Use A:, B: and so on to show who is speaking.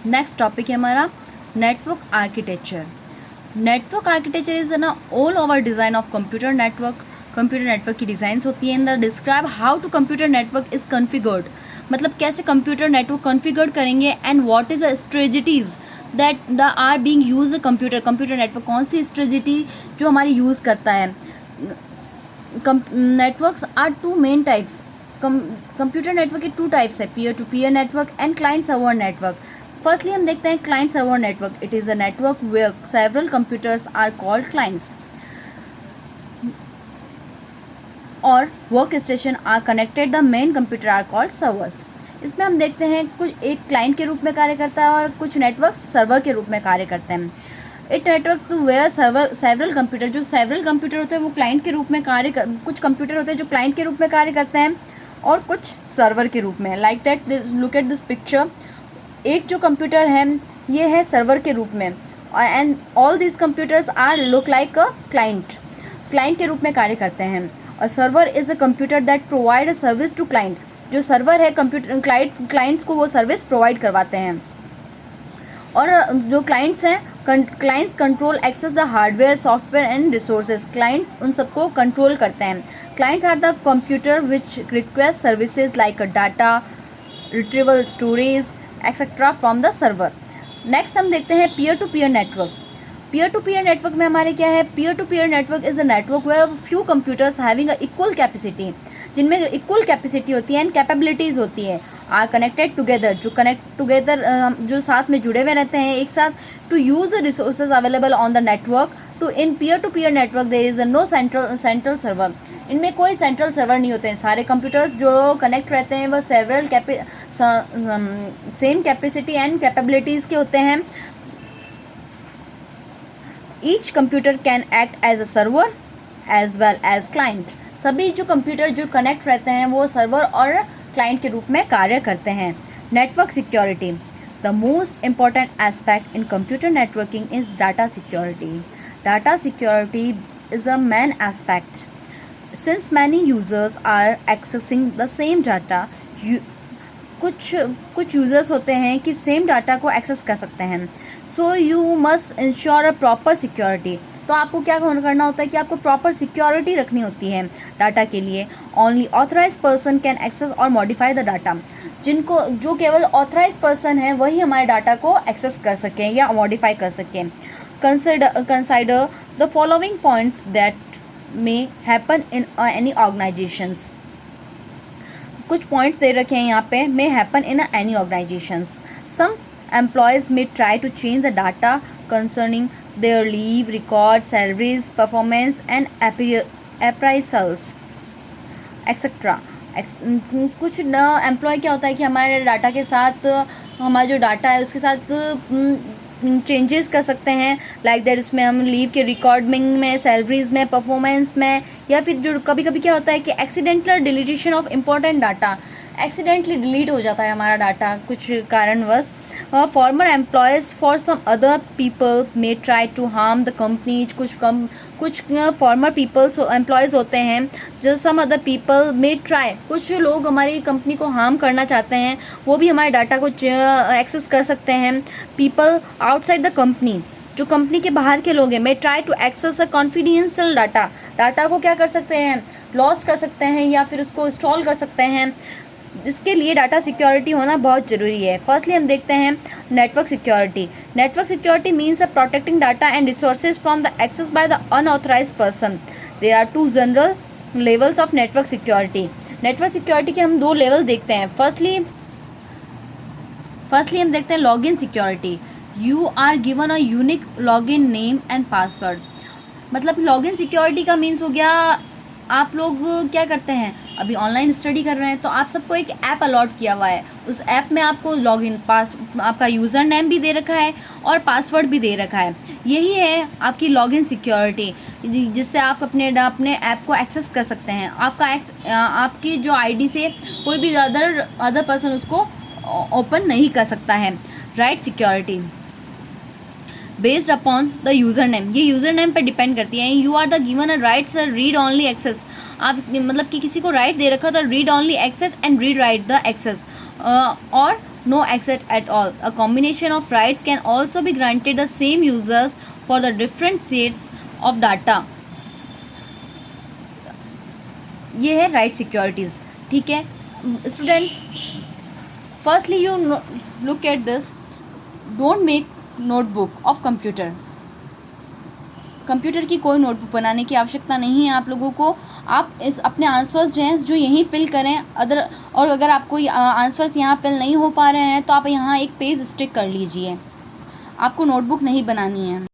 A: Next topic है हमारा network architecture. Network architecture is an overall design of computer network. Computer network की designs होती है। In the describe how to computer network is configured, मतलब कैसे computer network configure करेंगे, and what is the strategies that the are being use computer network कौन सी strategy जो हमारी यूज़ करता है। Networks are two main types. Computer network के टू टाइप्स है, peer to peer network and client server network. Firstly हम देखते हैं client server network. It is a network where several computers are called clients और work station are connected, the main computer are called servers. इसमें हम देखते हैं कुछ एक क्लाइंट के रूप में कार्य करता है और कुछ नेटवर्क सर्वर के रूप में कार्य करते हैं। It network where server several computer, जो सेवरल कंप्यूटर होते हैं वो क्लाइंट के रूप में कुछ कंप्यूटर होते हैं जो क्लाइंट के रूप में कार्य करते हैं और कुछ सर्वर के रूप में। Like that look at this picture. एक जो कंप्यूटर है ये है सर्वर के रूप में, and all this computers are look like a client के रूप में कार्य करते हैं। और server is a computer that provide a service to client. जो सर्वर है कंप्यूटर क्लाइंट्स को वो सर्विस प्रोवाइड करवाते हैं। और जो क्लाइंट्स हैं, clients control access the hardware software and resources. Clients उन सबको कंट्रोल करते हैं। Clients are the computer which request services like data retrieval, storage etcetera from the server. Next हम देखते हैं peer to peer network. Peer to peer network में हमारे क्या है, peer to peer network is a network where few computers having a equal capacity, जिनमें equal capacity होती है एंड कैपेबिलिटीज़ होती है, आर कनेक्टेड टुगेदर, जो कनेक्ट टुगेदर जो साथ में जुड़े हुए रहते हैं एक साथ, to use the resources available on the network. To in peer to peer network there is no central server. इनमें कोई सेंट्रल सर्वर नहीं होते हैं। सारे कंप्यूटर्स जो कनेक्ट रहते हैं वह several same capacity and capabilities के होते हैं। Each computer can act as a server as well as client. सभी जो कंप्यूटर जो कनेक्ट रहते हैं वो सर्वर और क्लाइंट के रूप में कार्य करते हैं। Network security, the most important aspect in computer networking is data security. Data security is a main aspect since many users are accessing the same data. कुछ यूज़र्स होते हैं कि सेम डाटा को एक्सेस कर सकते हैं। So you must ensure a proper security. तो आपको क्या करना होता है कि आपको प्रॉपर सिक्योरिटी रखनी होती है डाटा के लिए। Only authorise person can access और मॉडिफाई द डाटा। जो केवल ऑथराइज पर्सन है वही हमारे डाटा को एक्सेस कर सकें या मॉडिफाई कर सकें। Consider the following points that may happen in any organisations. कुछ पॉइंट्स दे रखे हैं यहाँ पे, may happen in any organisations. Some employees may try to change the data concerning their leave records, salaries, performance and appraisals etc. कुछ न employ क्या होता है कि हमारे डाटा के साथ हमारा जो डाटा है उसके साथ चेंजेस कर सकते हैं। लाइक दैट उसमें हम लीव के रिकॉर्डिंग में, सैलरीज में, परफॉर्मेंस में, या फिर जो कभी कभी क्या होता है कि accidental deletion of important data, accidentally delete हो जाता है हमारा डाटा कुछ कारणवश। Former employees for some other people may try to harm the company. कुछ फॉर्मर पीपल्स एम्प्लॉयज़ होते हैं जो some other people may try, कुछ लोग हमारी कंपनी को हार्म करना चाहते हैं, वो भी हमारे डाटा को एक्सेस कर सकते हैं। पीपल आउटसाइड द कंपनी, जो कंपनी के बाहर के लोग हैं, may try to access a confidential data को क्या कर सकते हैं, लॉस कर सकते हैं या फिर उसको इंस्टॉल कर सकते हैं। इसके लिए डाटा सिक्योरिटी होना बहुत ज़रूरी है। फर्स्टली हम देखते हैं network security. Network security means a protecting data and resources from the access by the unauthorise person. There are two general levels of network security. Network security के हम दो लेवल देखते हैं। फर्स्टली हम देखते हैं login security. You are given a unique login name and password. मतलब login security का मीन्स हो गया, आप लोग क्या करते हैं, अभी ऑनलाइन स्टडी कर रहे हैं तो आप सबको एक ऐप अलॉट किया हुआ है। उस ऐप में आपको लॉगिन आपका यूज़र नेम भी दे रखा है और पासवर्ड भी दे रखा है। यही है आपकी लॉगिन सिक्योरिटी, जिससे आप अपने ऐप को एक्सेस कर सकते हैं। आपकी जो आईडी से कोई भी अदर पर्सन उसको ओपन नहीं कर सकता है। Right security based upon the user name, ये यूज़र नेम पर डिपेंड करती है। You are the given a rights read only access. आप मतलब कि किसी को राइट दे रखा तो read only access and read write the access, और no access at all. A combination of rights can also be granted the same users for the different sets of data. ये है राइट सिक्योरिटीज़. ठीक है students, firstly you look at this. Don't make notebook of computer. Computer की कोई notebook बनाने की आवश्यकता नहीं है आप लोगों को. आप इस अपने आंसर्स जो हैं जो यहीं फिल करें. और अगर आपको आंसर्स यहाँ फिल नहीं हो पा रहे हैं तो आप यहाँ एक पेज स्टिक कर लीजिए. आपको नोटबुक नहीं बनानी है.